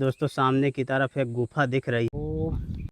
दोस्तों सामने की तरफ एक गुफा दिख रही है।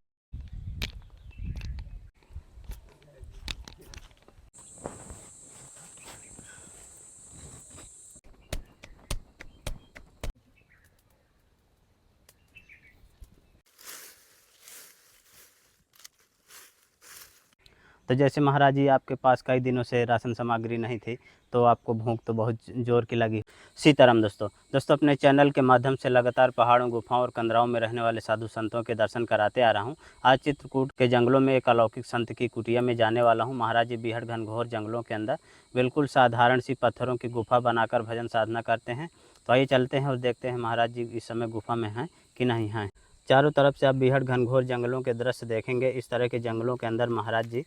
तो जैसे महाराज जी आपके पास कई दिनों से राशन सामग्री नहीं थी, तो आपको भूख तो बहुत ज़ोर की लगी। सीताराम दोस्तों अपने चैनल के माध्यम से लगातार पहाड़ों, गुफाओं और कंदराओं में रहने वाले साधु संतों के दर्शन कराते आ रहा हूं। आज चित्रकूट के जंगलों में एक अलौकिक संत की कुटिया में जाने वाला हूं। महाराज जी बीहड़ घनघोर जंगलों के अंदर बिल्कुल साधारण सी पत्थरों की गुफा बनाकर भजन साधना करते हैं। तो आइए चलते हैं और देखते हैं महाराज जी इस समय गुफा में हैं कि नहीं हैं। चारों तरफ से आप बीहड़ घनघोर जंगलों के दृश्य देखेंगे। इस तरह के जंगलों के अंदर महाराज जी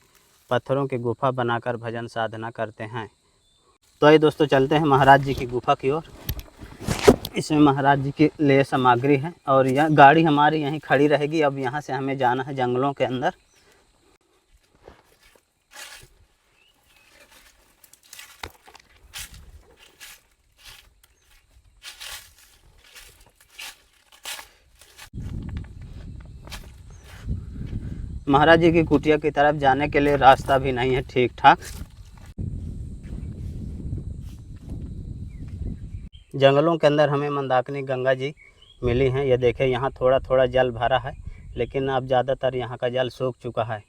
पत्थरों की गुफा बनाकर भजन साधना करते हैं। तो आइए दोस्तों चलते हैं महाराज जी की गुफा की ओर। इसमें महाराज जी के लिए सामग्री है और यह गाड़ी हमारी यहीं खड़ी रहेगी। अब यहाँ से हमें जाना है जंगलों के अंदर। महाराज जी की कुटिया की तरफ जाने के लिए रास्ता भी नहीं है ठीक ठाक। जंगलों के अंदर हमें मंदाकिनी गंगा जी मिली हैं। ये देखें यहाँ थोड़ा थोड़ा जल भरा है, लेकिन अब ज़्यादातर यहाँ का जल सूख चुका है।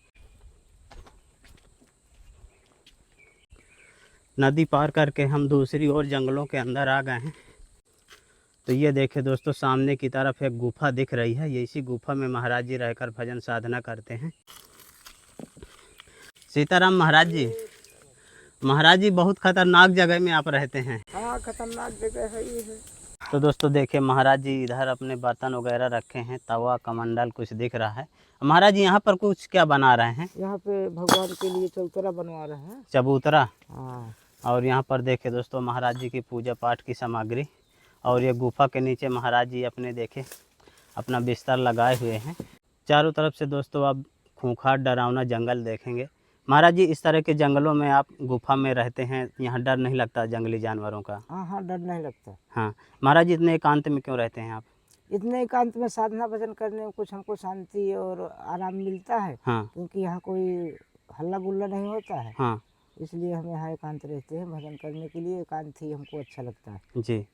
नदी पार करके हम दूसरी ओर जंगलों के अंदर आ गए हैं। तो ये देखें दोस्तों सामने की तरफ एक गुफा दिख रही है। ये इसी गुफा में महाराज जी रहकर भजन साधना करते हैं। सीताराम महाराज जी बहुत खतरनाक जगह में आप रहते हैं। हाँ, खतरनाक जगह है ये है। तो दोस्तों देखिए महाराज जी इधर अपने बर्तन वगैरह रखे हैं, तवा कमंडल कुछ दिख रहा है। महाराज जी यहाँ पर कुछ क्या बना रहे हैं? यहाँ पे भगवान के लिए चबूतरा बनवा रहे हैं। चबूतरा। हाँ। और यहाँ पर देखिए दोस्तों महाराज जी की पूजा पाठ की सामग्री। और ये गुफा के नीचे महाराज जी अपने देखे अपना बिस्तर लगाए हुए हैं। चारों तरफ से दोस्तों आप खूंखार डरावना जंगल देखेंगे। महाराज जी इस तरह के जंगलों में आप गुफा में रहते हैं, यहाँ डर नहीं लगता जंगली जानवरों का? हाँ हाँ, डर नहीं लगता। हाँ महाराज जी इतने एकांत में क्यों रहते हैं आप? इतने एकांत में साधना भजन करने में कुछ हमको शांति और आराम मिलता है। हाँ क्योंकि यहाँ कोई हल्ला गुल्ला नहीं होता है। हाँ इसलिए हम यहाँ एकांत रहते हैं। भजन करने के लिए एकांत ही हमको अच्छा लगता है जी।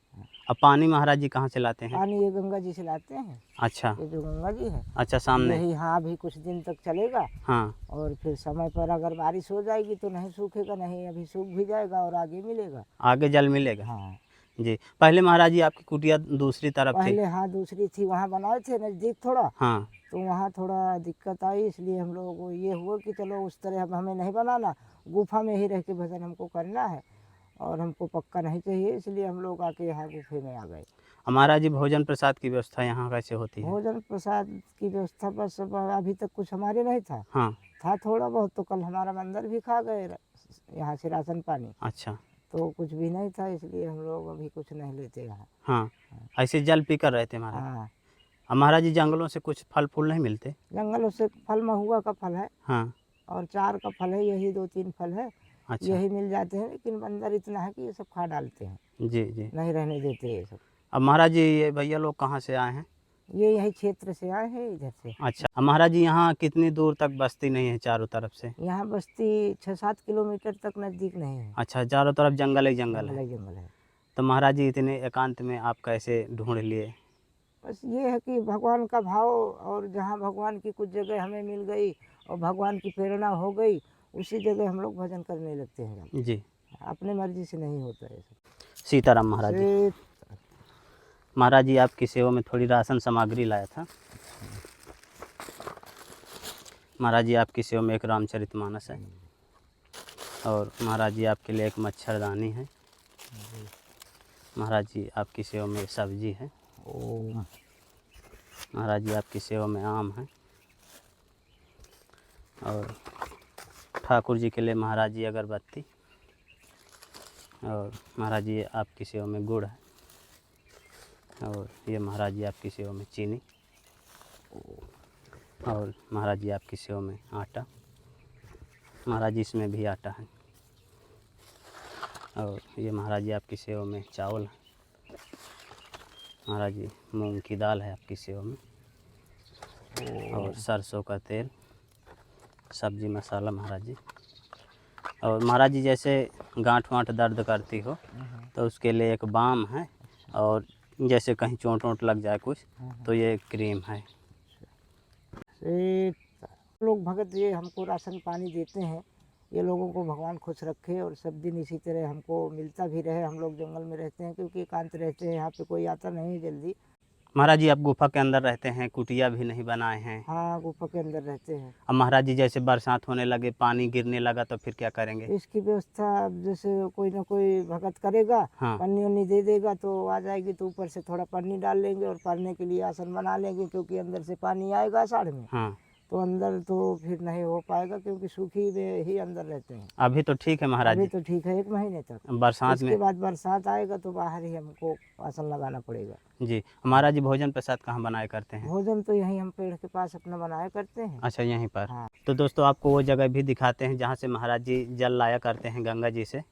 अब पानी महाराज जी कहाँ से लाते हैं? पानी ये गंगा जी से लाते हैं। अच्छा ये जो गंगा जी है, अच्छा, सामने। यही हाँ अभी कुछ दिन तक चलेगा। हाँ और फिर समय पर अगर बारिश हो जाएगी तो नहीं सूखेगा, नहीं अभी सूख भी जाएगा और आगे मिलेगा। आगे जल मिलेगा। हाँ जी। पहले महाराज जी आपकी कुटिया दूसरी तरफ थी? पहले हाँ दूसरी थी, वहाँ बनाए थे नज़दीक थोड़ा। हाँ तो वहाँ थोड़ा दिक्कत आई, इसलिए हम लोगों को ये हुआ कि चलो उस तरह अब हमें नहीं बनाना, गुफा में ही रह के भजन हमको करना है और हमको पक्का नहीं चाहिए, इसलिए हम लोग आके यहाँ गुफे में आ गए। महाराज जी भोजन प्रसाद की व्यवस्था यहाँ कैसे होती है? भोजन प्रसाद की व्यवस्था बस अभी तक कुछ हमारे नहीं था। हाँ था थोड़ा बहुत, तो कल हमारा मंदिर भी खा गए यहाँ से राशन पानी। अच्छा। तो कुछ भी नहीं था, इसलिए हम लोग अभी कुछ नहीं लेते यहाँ। हाँ ऐसे जल पी कर रहते महाराज। हाँ। अब महाराज जी जंगलों से कुछ फल फूल नहीं मिलते? जंगलों से फल महुआ का फल है हाँ और चार का फल है, यही 2-3 फल है। अच्छा। यही मिल जाते हैं, लेकिन बंदर इतना है कि ये सब खा डालते हैं, जी जी। नहीं रहने देते ये सब। अब महाराज जी ये भैया लोग कहाँ से आए हैं? ये यही क्षेत्र से आए हैं, इधर से। अच्छा। अब महाराज जी यहाँ कितनी दूर तक बस्ती नहीं है चारों तरफ से? यहाँ बस्ती 6-7 किलोमीटर तक नज़दीक नहीं है। अच्छा, चारों तरफ जंगल ही जंगल जंगल है। ही जंगल है। तो महाराज जी इतने एकांत में आप कैसे ढूंढ लिए? बस ये है कि भगवान का भाव, और जहाँ भगवान की कुछ जगह हमें मिल गई और भगवान की प्रेरणा हो गई, उसी जगह हम लोग भजन करने लगते हैं। जी। अपने मर्जी से नहीं होता है सब। सीताराम महाराज जी। महाराज जी आपकी सेवा में थोड़ी राशन सामग्री लाया था। महाराज जी आपकी सेवा में एक रामचरितमानस है और महाराज जी आपके लिए एक मच्छरदानी है। महाराज जी आपकी सेवा में सब्जी है। ओम। महाराज जी आपकी सेवा में आम है और ठाकुर जी के लिए महाराज जी अगरबत्ती, और महाराज जी आपकी सेवा में गुड़ है, और ये महाराज जी आपकी सेवा में चीनी, और महाराज जी आपकी सेवा में आटा। महाराज जी इसमें भी आटा है, और ये महाराज जी आपकी सेवा में चावल है, महाराज जी मूंग की दाल है आपकी सेवा में, और सरसों का तेल, सब्जी मसाला महाराज जी। और महाराज जी जैसे गांठ वांठ दर्द करती हो तो उसके लिए एक बाम है, और जैसे कहीं चोट वोट लग जाए कुछ तो ये क्रीम है। ये लोग भगत ये हमको राशन पानी देते हैं, ये लोगों को भगवान खुश रखे और सब दिन इसी तरह हमको मिलता भी रहे। हम लोग जंगल में रहते हैं क्योंकि एकांत रहते हैं, यहाँ पे कोई आता नहीं है जल्दी। महाराज जी आप गुफा के अंदर रहते हैं, कुटिया भी नहीं बनाए हैं। हाँ, गुफा के अंदर रहते हैं। अब महाराज जी जैसे बरसात होने लगे, पानी गिरने लगा तो फिर क्या करेंगे? इसकी व्यवस्था अब जैसे कोई ना कोई भगत करेगा, हाँ पन्नी उन्नी दे देगा तो आ जाएगी, तो ऊपर से थोड़ा पन्नी डाल लेंगे और पड़ने के लिए आसन बना लेंगे, क्योंकि अंदर से पानी आएगा आषाढ़ में हाँ। तो अंदर तो फिर नहीं हो पाएगा, क्योंकि सूखी में ही अंदर रहते हैं। अभी तो ठीक है महाराज अभी जी, तो ठीक है 1 महीने तक। बरसात इसके में बाद बरसात आएगा तो बाहर ही हमको आसन लगाना पड़ेगा। जी। महाराज जी भोजन प्रसाद कहाँ बनाए करते हैं? भोजन तो यहीं हम पेड़ के पास अपना बनाया करते हैं। अच्छा यहीं पर। हाँ। तो दोस्तों आपको वो जगह भी दिखाते हैं जहाँ से महाराज जी जल लाया करते हैं गंगा जी से।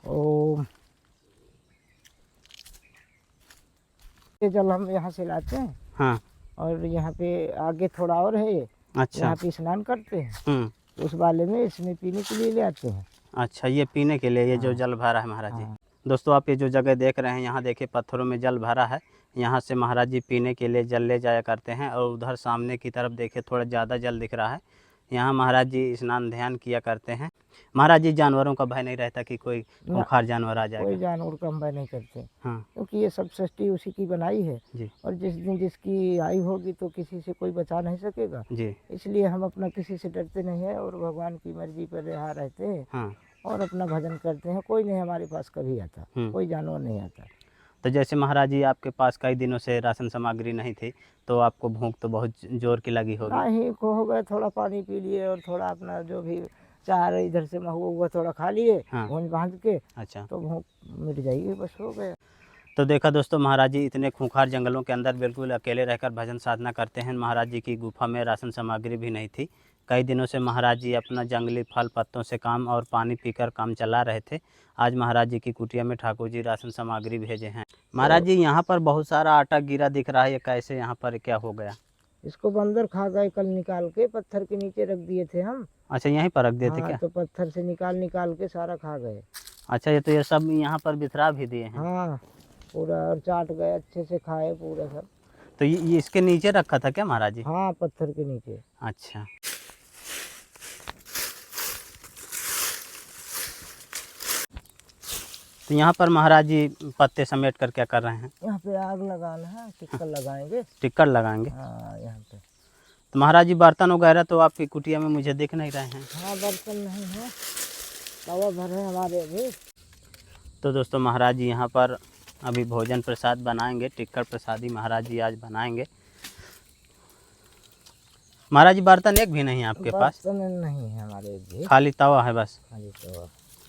ओम। ये जल हम यहाँ से लाते हैं, हाँ और यहाँ पे आगे थोड़ा और है ये, अच्छा। यहाँ पे स्नान करते हैं, उस वाले में इसमें पीने के लिए ले आते हैं। अच्छा ये पीने के लिए, ये जो हाँ। जल भरा है महाराज जी। हाँ। दोस्तों आप ये जो जगह देख रहे हैं, यहाँ देखिए पत्थरों में जल भरा है, यहाँ से महाराज जी पीने के लिए जल ले जाया करते हैं। और उधर सामने की तरफ देखिए थोड़ा ज़्यादा जल दिख रहा है, यहाँ महाराज जी स्नान ध्यान किया करते हैं। महाराज जी जानवरों का भय नहीं रहता कि कोई खूंखार जानवर आ कोई जाएगा? जानवर का हम भय नहीं करते, हाँ क्योंकि ये सब सृष्टि उसी की बनाई है, जी और जिस दिन जिसकी आयु होगी तो किसी से कोई बचा नहीं सकेगा। जी। इसलिए हम अपना किसी से डरते नहीं है, और भगवान की मर्जी पर यहाँ रहते हैं हाँ। और अपना भजन करते हैं। कोई नहीं हमारे पास कभी आता, कोई जानवर नहीं आता। तो जैसे महाराज जी आपके पास कई दिनों से राशन सामग्री नहीं थी, तो आपको भूख तो बहुत जोर की लगी होगी। नहीं को हो गए, थोड़ा पानी पी लिए और थोड़ा अपना जो भी चार इधर से महुआ हुआ थोड़ा खा लिए, हाँ। भूंज भांज के, अच्छा। तो भूख मिट जाएगी, बस हो गया। तो देखा दोस्तों, महाराज जी इतने खूंखार जंगलों के अंदर बिल्कुल अकेले रहकर भजन साधना करते हैं। महाराज जी की गुफा में राशन सामग्री भी नहीं थी। कई दिनों से महाराज जी अपना जंगली फल पत्तों से काम और पानी पीकर काम चला रहे थे। आज महाराज जी की कुटिया में ठाकुर जी राशन सामग्री भेजे हैं। महाराज जी यहाँ पर बहुत सारा आटा गिरा दिख रहा है, ये कैसे, यहाँ पर क्या हो गया? इसको बंदर खा गए, कल निकाल के पत्थर के नीचे रख दिए थे हम। अच्छा यहीं पर रख दिए थे हाँ, क्या? तो पत्थर से निकाल निकाल के सारा खा गए। अच्छा ये तो ये सब यहाँ पर बिथरा भी दिए हैं। हाँ, पूरा और चाट गए, अच्छे से खाए पूरा सब। तो ये इसके नीचे रखा था क्या महाराज जी? हाँ, पत्थर के नीचे। अच्छा। तो यहाँ पर महाराज जी पत्ते समेट कर क्या कर रहे हैं? यहाँ पे आग लगाना है, टिक्कर लगाएंगे। टिक्कर लगाएंगे। हाँ, यहाँ पे। तो महाराज जी बर्तन वगैरह तो आपकी कुटिया में मुझे दिख नहीं रहे हैं। हाँ, बर्तन नहीं है, तवा भर है हमारे अभी। तो दोस्तों महाराज जी यहाँ पर अभी भोजन प्रसाद बनाएंगे, टिक्कर प्रसादी महाराज जी आज बनाएंगे। महाराज जी बर्तन एक भी नहीं है आपके पास? बर्तन नहीं है हमारे अभी, खाली तवा है बस? खाली तवा।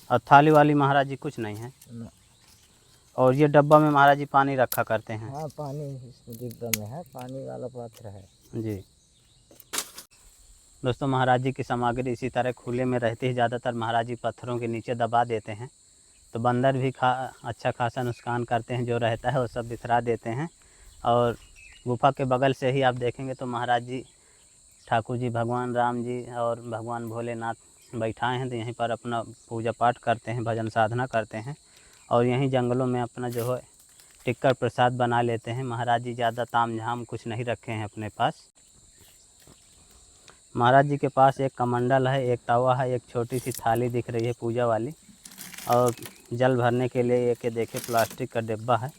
और थाली वाली महाराज जी कुछ नहीं है? न- और ये डब्बा में महाराज जी पानी रखा करते हैं? हाँ, पानी इसमें डिब्बा में है, पानी वाला पात्र है जी। दोस्तों महाराज जी की सामग्री इसी तरह खुले में रहती है, ज़्यादातर महाराज जी पत्थरों के नीचे दबा देते हैं, तो बंदर भी अच्छा खासा नुकसान करते हैं, जो रहता है वो सब बिखरा देते हैं। और गुफा के बगल से ही आप देखेंगे तो महाराज जी ठाकुर जी, भगवान राम जी और भगवान भोलेनाथ बैठाए हैं, तो यहीं पर अपना पूजा पाठ करते हैं, भजन साधना करते हैं, और यहीं जंगलों में अपना जो है टिक्कर प्रसाद बना लेते हैं। महाराज जी ज़्यादा ताम झाम कुछ नहीं रखे हैं अपने पास। महाराज जी के पास एक कमंडल है, एक तवा है, एक छोटी सी थाली दिख रही है पूजा वाली, और जल भरने के लिए एक देखिए प्लास्टिक का डिब्बा है।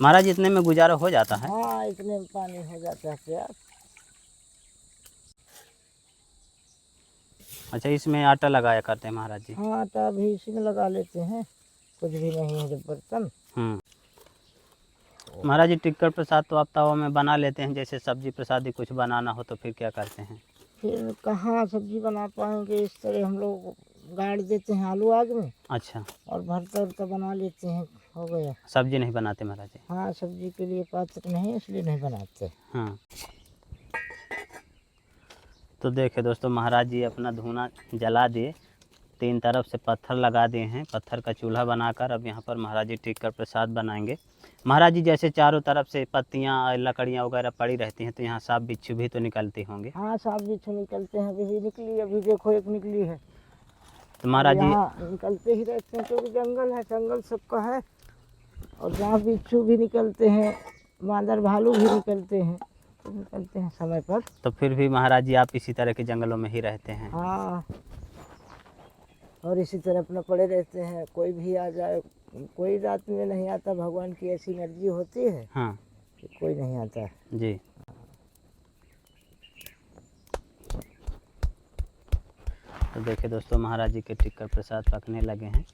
महाराज इतने में गुजारा हो जाता है? हाँ, इतने में पानी हो जाता है प्यास। अच्छा इसमें आटा लगाया करते हैं महाराज जी? हाँ, आटा भी इसी में लगा लेते हैं, कुछ भी नहीं है जब बर्तन। महाराज जी टिक्कर प्रसाद तो आप तवा में बना लेते हैं, जैसे सब्जी प्रसादी कुछ बनाना हो तो फिर क्या करते हैं? फिर कहाँ सब्जी बना पाएंगे, इस तरह हम लोग गाड़ देते हैं आलू आग में। अच्छा। और भरता उरता बना लेते हैं, हो गया। सब्जी नहीं बनाते महाराज जी? हाँ, सब्जी के लिए पात्र नहीं, इसलिए नहीं बनाते। हाँ। तो देखे दोस्तों महाराज जी अपना धूना जला दिए, तीन तरफ से पत्थर लगा दिए हैं। पत्थर का चूल्हा बनाकर अब यहाँ पर महाराज जी टिक कर प्रसाद बनाएंगे। महाराज जी जैसे चारों तरफ से पत्तियाँ लकड़ियाँ वगैरह पड़ी रहती हैं तो यहाँ सांप बिच्छू भी तो निकलती होंगे। हाँ सांप बिच्छू निकलते हैं, अभी भी निकली, अभी देखो एक निकली है। तो महाराज जी यहाँ निकलते ही रहते हैं क्योंकि जंगल है, जंगल सबका है। और सांप बिच्छू भी निकलते हैं, बांदर भालू भी निकलते हैं, तो निकलते हैं समय पर। तो फिर भी महाराज जी आप इसी तरह के जंगलों में ही रहते हैं। हाँ, और इसी तरह अपना पड़े रहते हैं। कोई भी आ जाए, कोई रात में नहीं आता, भगवान की ऐसी मर्जी होती है हाँ कि कोई नहीं आता है। जी। तो देखिए दोस्तों, महाराज जी के टिक्कर प्रसाद पकने लगे हैं।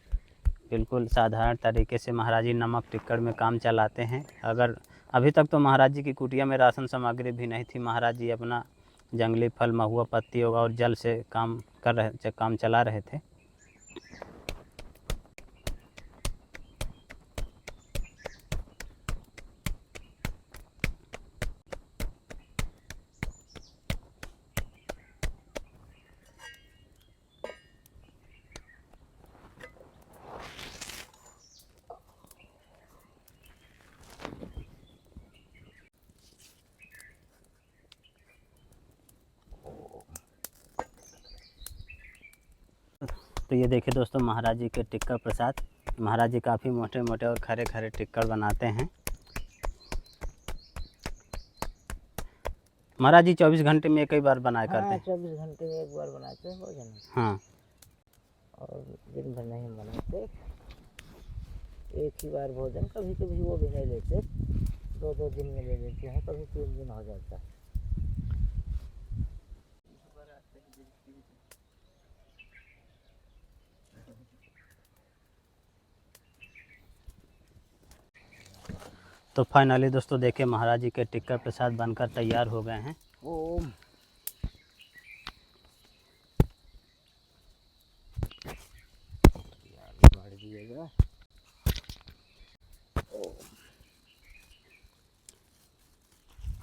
बिल्कुल साधारण तरीके से महाराज जी नमक टिक्कर में काम चलाते हैं। अगर अभी तक तो महाराज जी की कुटिया में राशन सामग्री भी नहीं थी। महाराज जी अपना जंगली फल, महुआ, पत्ती होगा और जल से काम चला रहे थे। तो ये देखिए दोस्तों, महाराज जी के टिक्कर प्रसाद। महाराज जी काफ़ी मोटे मोटे और खरे खरे टिक्कर बनाते हैं। महाराज जी 24 घंटे में एक ही बार बनाया करते हाँ, हैं। 24 घंटे में एक बार बनाते हैं भोजन, हाँ, और दिन भर नहीं बनाते। एक ही बार भोजन, कभी कभी वो भी नहीं लेते, 2-2 दिन में ले लेते हैं, कभी 3 दिन हो जाता है। तो फाइनली दोस्तों देखिए, महाराज जी के टिक्कर प्रसाद बनकर तैयार हो गए हैं। ओम। बढ़ दिएगा।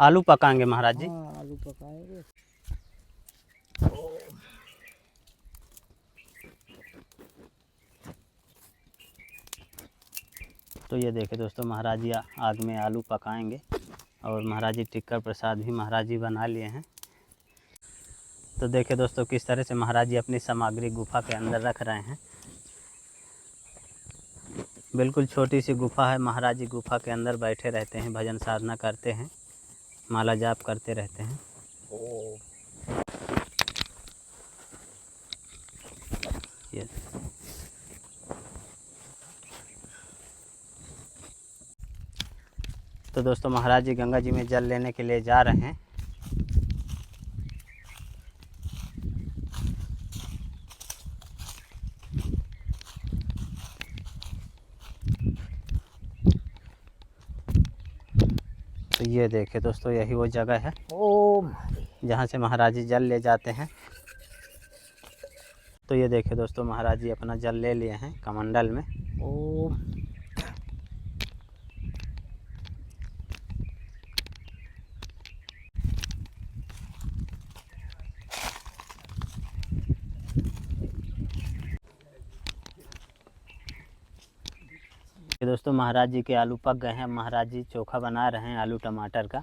आलू पकाएंगे महाराज जी। हाँ, आलू पकाएंगे। तो ये देखिए दोस्तों, महाराज जी आग में आलू पकाएंगे और महाराज जी टिक्कर प्रसाद भी महाराज जी बना लिए हैं। तो देखिए दोस्तों, किस तरह से महाराज जी अपनी सामग्री गुफा के अंदर रख रहे हैं। बिल्कुल छोटी सी गुफा है। महाराज जी गुफा के अंदर बैठे रहते हैं, भजन साधना करते हैं, माला जाप करते रहते हैं। ये तो दोस्तों, महाराज जी गंगा जी में जल लेने के लिए जा रहे हैं। तो ये देखिए दोस्तों, यही वो जगह है ओम। जहाँ से महाराज जी जल ले जाते हैं। तो ये देखिए दोस्तों, महाराज जी अपना जल ले लिए हैं कमंडल में। ओम। ये दोस्तों, महाराज जी के आलू पक गए हैं। महाराज जी चोखा बना रहे हैं आलू टमाटर का।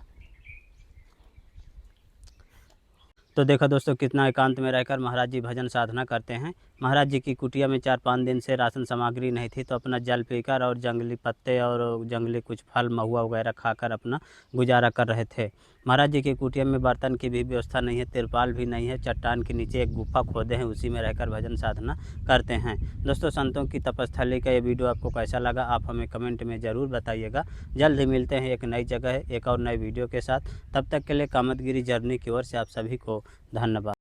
तो देखो दोस्तों, कितना एकांत में रहकर महाराज जी भजन साधना करते हैं। महाराज जी की कुटिया में 4-5 दिन से राशन सामग्री नहीं थी, तो अपना जल पीकर और जंगली पत्ते और जंगली कुछ फल, महुआ वगैरह खाकर अपना गुजारा कर रहे थे। महाराज जी की कुटिया में बर्तन की भी व्यवस्था नहीं है, तिरपाल भी नहीं है। चट्टान के नीचे एक गुफा खोदे हैं, उसी में रहकर भजन साधना करते हैं। दोस्तों, संतों की तपस्थली का ये वीडियो आपको कैसा लगा, आप हमें कमेंट में ज़रूर बताइएगा। जल्द ही मिलते हैं एक नई जगह, एक और नए वीडियो के साथ। तब तक के लिए कामतगिरी जर्नी की ओर से आप सभी को धन्यवाद।